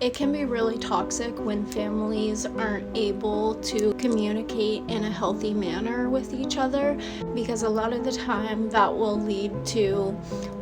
It can be really toxic when families aren't able to communicate in a healthy manner with each other, because a lot of the time that will lead to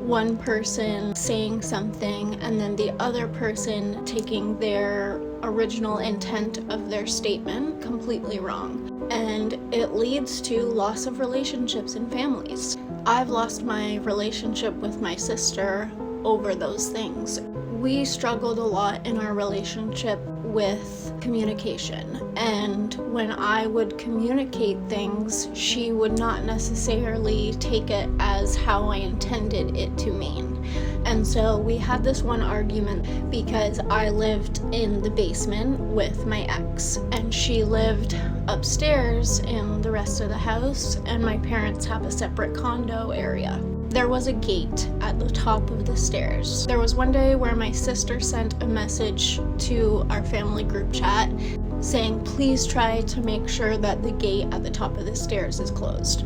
one person saying something and then the other person taking their original intent of their statement completely wrong. And it leads to loss of relationships in families. I've lost my relationship with my sister over those things. We struggled a lot in our relationship with communication, and when I would communicate things, she would not necessarily take it as how I intended it to mean. And so we had this one argument because I lived in the basement with my ex, and she lived upstairs in the rest of the house, and my parents have a separate condo area. There was a gate at the top of the stairs. There was one day where my sister sent a message to our family group chat saying, please try to make sure that the gate at the top of the stairs is closed.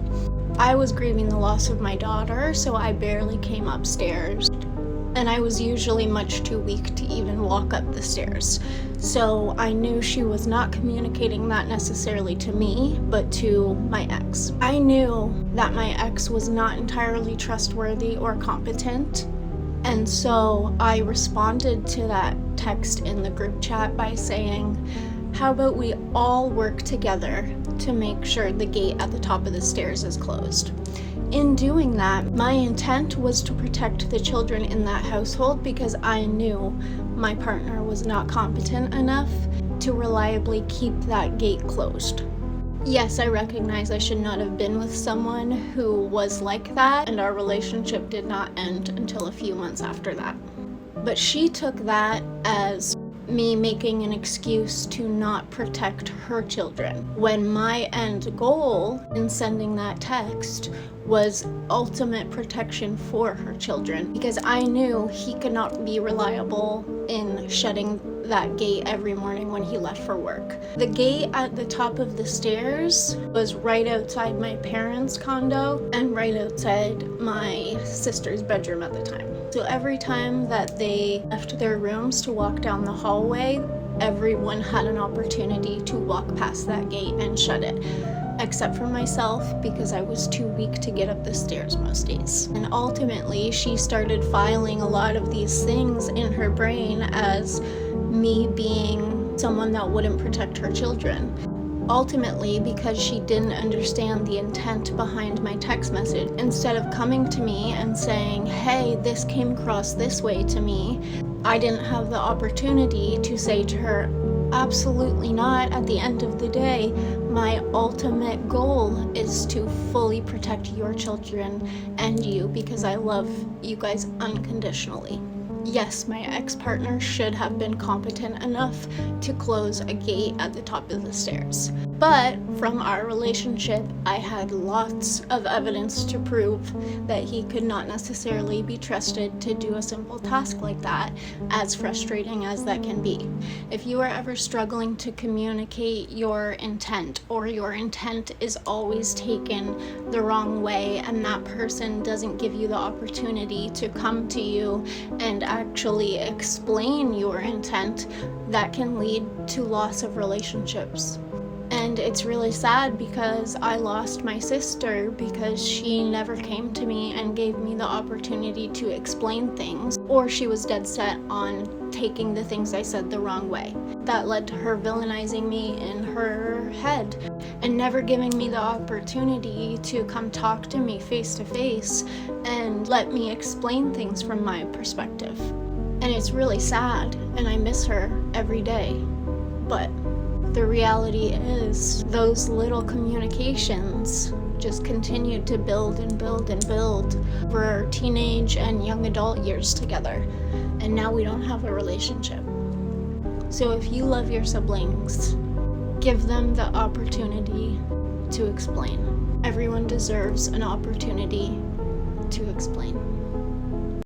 I was grieving the loss of my daughter, so I barely came upstairs, and I was usually much too weak to even walk up the stairs. So I knew she was not communicating that necessarily to me, but to my ex. I knew that my ex was not entirely trustworthy or competent, and so I responded to that text in the group chat by saying, how about we all work together to make sure the gate at the top of the stairs is closed? In doing that, my intent was to protect the children in that household because I knew my partner was not competent enough to reliably keep that gate closed. Yes, I recognize I should not have been with someone who was like that, and our relationship did not end until a few months after that. But she took that as me making an excuse to not protect her children, when my end goal in sending that text was ultimate protection for her children, because I knew he could not be reliable in shutting that gate every morning when he left for work. The gate at the top of the stairs was right outside my parents' condo and right outside my sister's bedroom at the time. So every time that they left their rooms to walk down the hallway, everyone had an opportunity to walk past that gate and shut it, except for myself, because I was too weak to get up the stairs most days. And ultimately, she started filing a lot of these things in her brain as me being someone that wouldn't protect her children. Ultimately, because she didn't understand the intent behind my text message, instead of coming to me and saying, hey, this came across this way to me, I didn't have the opportunity to say to her, absolutely not. At the end of the day, my ultimate goal is to fully protect your children and you, because I love you guys unconditionally. Yes, my ex-partner should have been competent enough to close a gate at the top of the stairs. But from our relationship, I had lots of evidence to prove that he could not necessarily be trusted to do a simple task like that, as frustrating as that can be. If you are ever struggling to communicate your intent, or your intent is always taken the wrong way, and that person doesn't give you the opportunity to come to you and actually explain your intent, that can lead to loss of relationships. And it's really sad because I lost my sister because she never came to me and gave me the opportunity to explain things, or she was dead set on taking the things I said the wrong way. That led to her villainizing me in her head and never giving me the opportunity to come talk to me face to face and let me explain things from my perspective. And it's really sad, and I miss her every day. But the reality is, those little communications just continued to build and build and build for our teenage and young adult years together. And now we don't have a relationship. So if you love your siblings, give them the opportunity to explain. Everyone deserves an opportunity to explain.